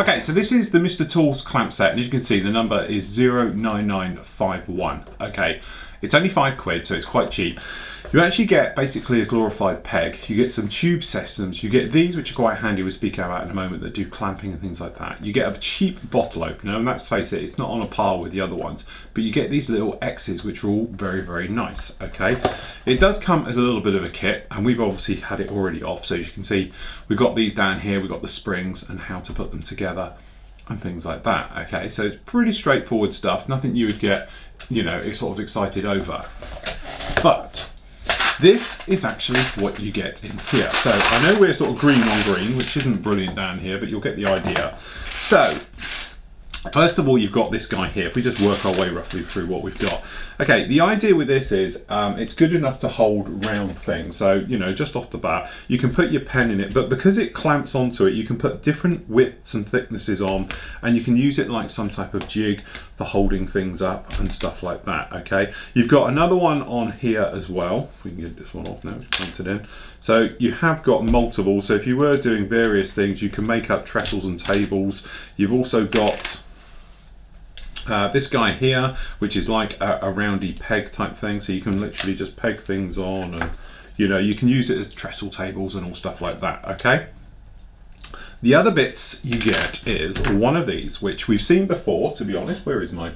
Okay, so this is the Mr. Tools clamp set, and as you can see, the number is 09951. Okay, it's only £5, so it's quite cheap. You actually get basically a glorified peg. You get some tube systems. You get these, which are quite handy. We'll speak about in a moment, that do clamping and things like that. You get a cheap bottle opener, and let's face it, it's not on a par with the other ones, but you get these little X's, which are all very, very nice. Okay, it does come as a little bit of a kit, and we've obviously had it already off. So as you can see, we've got these down here. We've got the springs and how to put them together and things like that. Okay, so it's pretty straightforward stuff. Nothing you would get, you know, sort of excited over. But this is actually what you get in here. So I know we're sort of green on green, which isn't brilliant down here, but you'll get the idea. So first of all, you've got this guy here. If we just work our way roughly through what we've got. Okay, the idea with this is it's good enough to hold round things. So, you know, just off the bat, you can put your pen in it, but because it clamps onto it, you can put different widths and thicknesses on, and you can use it like some type of jig for holding things up and stuff like that. Okay, you've got another one on here as well. If we can get this one off now, it's it in. So you have got multiple. So if you were doing various things, you can make up trestles and tables. You've also got this guy here, which is like a roundy peg type thing, so you can literally just peg things on, and you know, you can use it as trestle tables and all stuff like that. Okay, the other bits you get is one of these, which we've seen before, to be honest. Where is mine?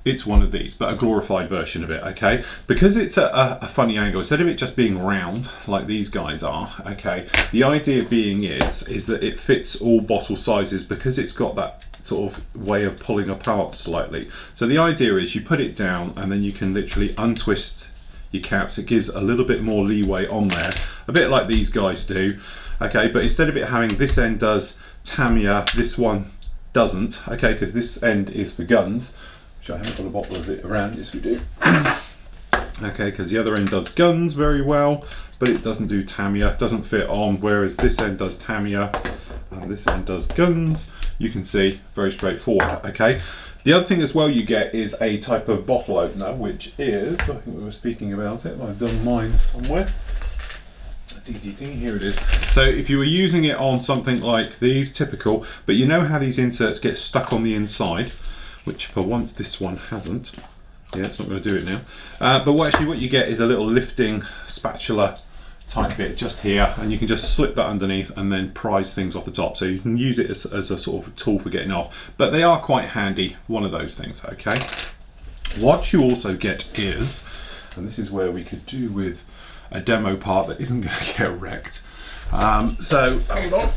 It's one of these, but a glorified version of it. Okay, because it's a funny angle, instead of it just being round like these guys are, okay, the idea being is that it fits all bottle sizes, because it's got that sort of way of pulling apart slightly. So the idea is you put it down, and then you can literally untwist your caps. It gives a little bit more leeway on there, a bit like these guys do. Okay, but instead of it having this end does Tamiya, this one doesn't. Okay, because this end is for guns, which I haven't got a bottle of it around. Yes, we do. Okay, because the other end does guns very well, but it doesn't do Tamiya, doesn't fit on, whereas this end does Tamiya and this end does guns. You can see, very straightforward. Okay, the other thing as well you get is a type of bottle opener, which is, I think we were speaking about it, I've done mine somewhere. Here it is. So if you were using it on something like these, typical, but you know how these inserts get stuck on the inside, which for once this one hasn't. Yeah, it's not going to do it now. But what you get is a little lifting spatula type bit just here, and you can just slip that underneath and then prise things off the top. So you can use it as a sort of tool for getting off, but they are quite handy, one of those things. Okay, what you also get is, and this is where we could do with a demo part that isn't going to get wrecked. So hold on.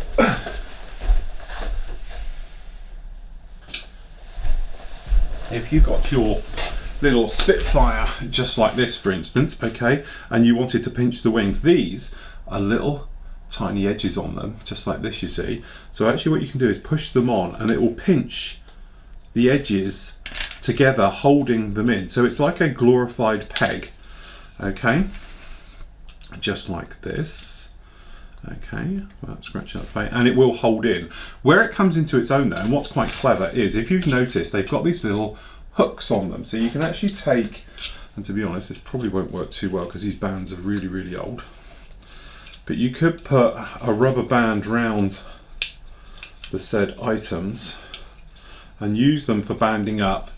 If you got your little Spitfire just like this, for instance, okay, and you wanted to pinch the wings, these are little tiny edges on them, just like this, you see. So actually what you can do is push them on, and it will pinch the edges together, holding them in. So it's like a glorified peg, okay, just like this. Okay, well, scratch that paint, and it will hold in. Where it comes into its own though, and what's quite clever is, if you've noticed, they've got these little hooks on them, so you can actually take, and to be honest, this probably won't work too well because these bands are really, really old, but you could put a rubber band round the said items and use them for banding up,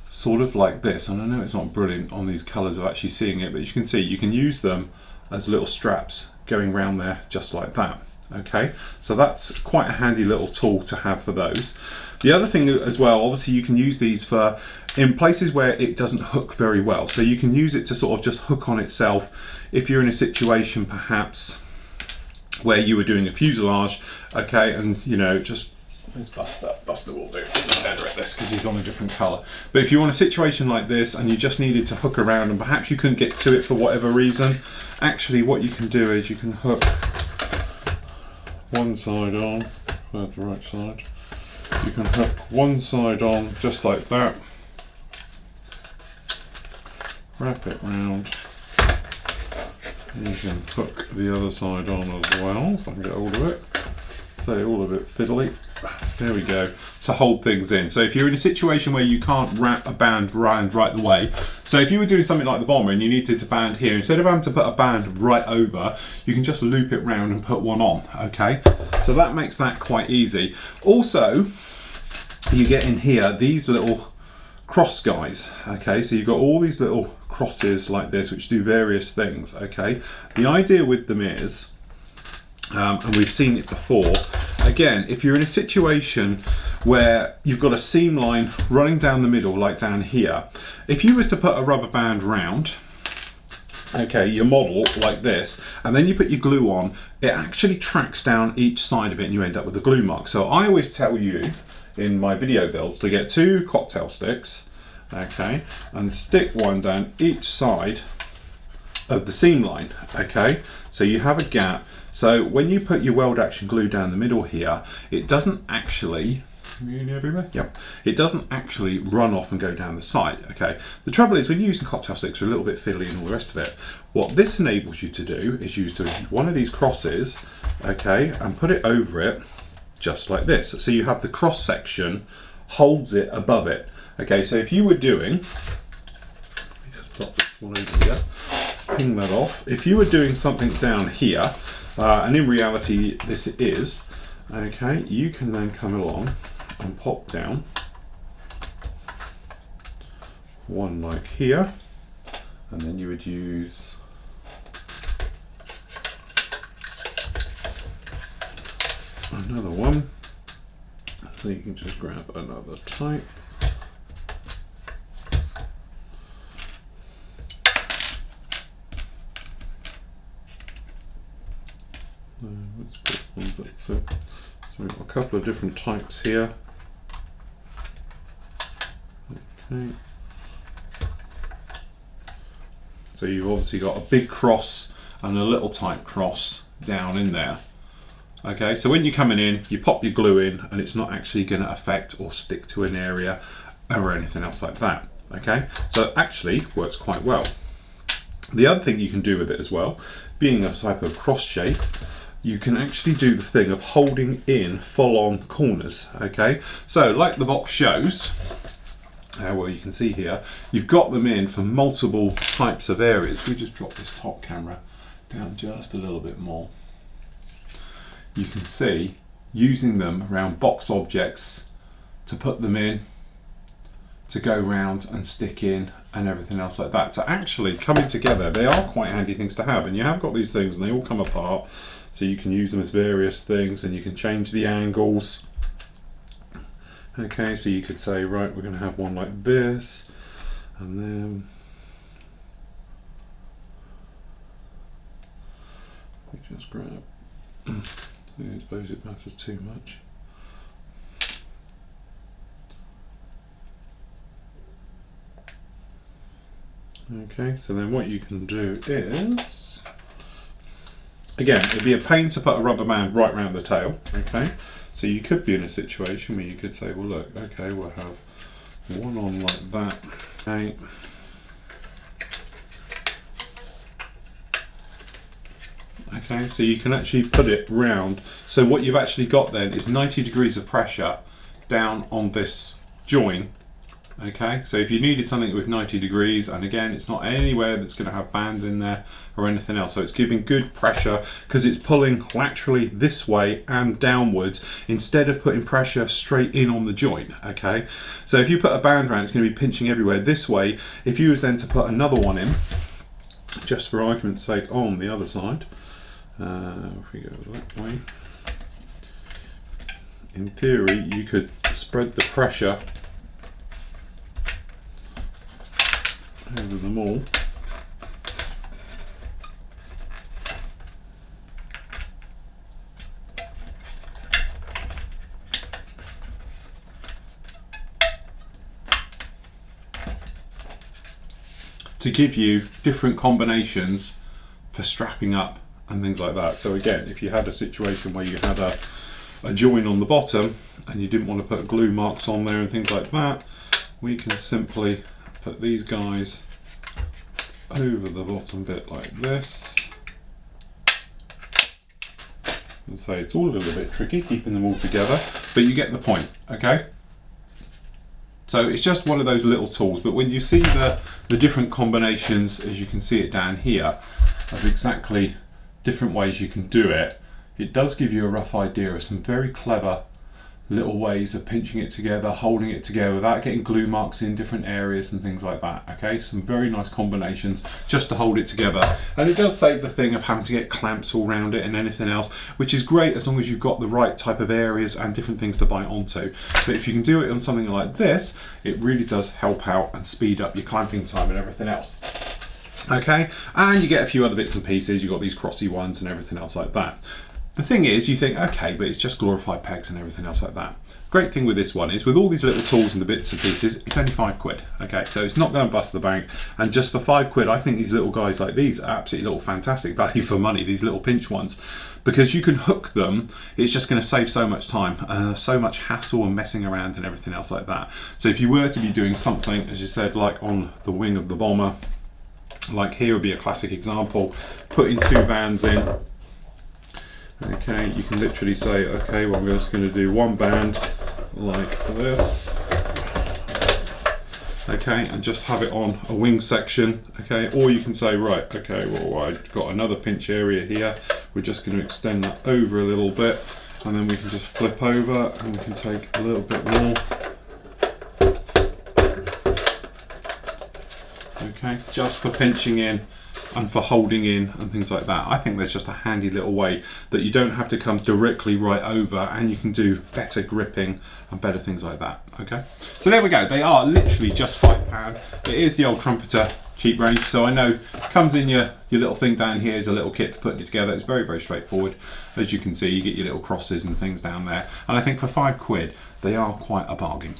sort of like this. And I know it's not brilliant on these colours of actually seeing it, but you can see you can use them as little straps going around there, just like that. Okay, so that's quite a handy little tool to have for those. The other thing as well, obviously you can use these for in places where it doesn't hook very well. So you can use it to sort of just hook on itself if you're in a situation perhaps where you were doing a fuselage, okay, and you know, just, let's bust that. Buster will do better at this because he's on a different colour. But if you're in a situation like this and you just needed to hook around and perhaps you couldn't get to it for whatever reason, actually what you can do is you can hook one side on, that's the right side. You can hook one side on just like that, wrap it round, and you can hook the other side on as well, if I can get hold of it. They're all a bit fiddly. there we go, to hold things in. So if you're in a situation where you can't wrap a band round right the way, so if you were doing something like the bomber and you needed to band here, instead of having to put a band right over, you can just loop it round and put one on, okay? So that makes that quite easy. Also, you get in here these little cross guys, okay? So you've got all these little crosses like this which do various things, okay? The idea with them is, and we've seen it before, again, if you're in a situation where you've got a seam line running down the middle, like down here, if you was to put a rubber band round, okay, your model like this, and then you put your glue on, it actually tracks down each side of it and you end up with a glue mark. So I always tell you in my video builds to get 2 cocktail sticks, okay, and stick one down each side of the seam line, okay, so you have a gap. So when you put your weld action glue down the middle here, it doesn't actually, it doesn't actually run off and go down the side, okay. The trouble is when you're using cocktail sticks, they're a little bit fiddly and all the rest of it. What this enables you to do is use one of these crosses, okay, and put it over it just like this. So you have the cross section holds it above it, okay. So if you were doing, let me just pop this one over here, ping that off. If you were doing something down here, and in reality this is, okay, you can then come along and pop down one like here, and then you would use another one, so you can just grab another type. Let's put ones, that's it. So we've got a couple of different types here. Okay. So you've obviously got a big cross and a little type cross down in there. Okay, so when you're coming in, you pop your glue in and it's not actually going to affect or stick to an area or anything else like that. Okay, so it actually works quite well. The other thing you can do with it as well, being a type of cross shape, you can actually do the thing of holding in full on corners, okay? So like the box shows, well you can see here, you've got them in for multiple types of areas. We just drop this top camera down just a little bit more. You can see using them around box objects to put them in, to go round and stick in and everything else like that. So actually coming together, they are quite handy things to have, and you have got these things and they all come apart, so you can use them as various things and you can change the angles. Okay, so you could say, right, we're going to have one like this, and then we just grab, I suppose it matters too much. Okay, so then what you can do is, again, it'd be a pain to put a rubber band right round the tail, okay? So you could be in a situation where you could say, well look, okay, we'll have one on like that, okay? Okay, so you can actually put it round. So what you've actually got then is 90 degrees of pressure down on this join. Okay, so if you needed something with 90 degrees, and again, it's not anywhere that's going to have bands in there or anything else, so it's giving good pressure because it's pulling laterally this way and downwards instead of putting pressure straight in on the joint. Okay, so if you put a band around, it's going to be pinching everywhere this way. If you was then to put another one in, just for argument's sake, on the other side, if we go that way, in theory, you could spread the pressure over them all. To give you different combinations for strapping up and things like that. So again, if you had a situation where you had a join on the bottom and you didn't want to put glue marks on there and things like that, we can simply put these guys over the bottom bit like this. And so it's all a little bit tricky keeping them all together, but you get the point, okay? So it's just one of those little tools, but when you see the different combinations, as you can see it down here, of exactly different ways you can do it, it does give you a rough idea of some very clever little ways of pinching it together, holding it together without getting glue marks in different areas and things like that. Okay, some very nice combinations just to hold it together, and it does save the thing of having to get clamps all around it and anything else, which is great as long as you've got the right type of areas and different things to bite onto. But if you can do it on something like this, it really does help out and speed up your clamping time and everything else. Okay, and you get a few other bits and pieces. You've got these crossy ones and everything else like that. The thing is, you think, okay, but it's just glorified pegs and everything else like that. Great thing with this one is, with all these little tools and the bits and pieces, it's only £5. Okay, so it's not going to bust the bank. And just for £5, I think these little guys like these are absolutely little fantastic value for money, these little pinch ones. Because you can hook them, it's just going to save so much time, so much hassle and messing around and everything else like that. So if you were to be doing something, as you said, like on the wing of the bomber, like here would be a classic example, putting 2 bands in. Okay, you can literally say, okay, well, I'm just going to do 1 band like this. Okay, and just have it on a wing section. Okay, or you can say, right, okay, well, I've got another pinch area here. We're just going to extend that over a little bit, and then we can just flip over and we can take a little bit more. Okay, just for pinching in and for holding in and things like that. I think there's just a handy little way that you don't have to come directly right over, and you can do better gripping and better things like that. Okay, so there we go. They are literally just £5. It is the old Trumpeter cheap range, so I know comes in your little thing down here is a little kit for putting it together. It's very, very straightforward. As you can see, you get your little crosses and things down there, and I think for £5 they are quite a bargain.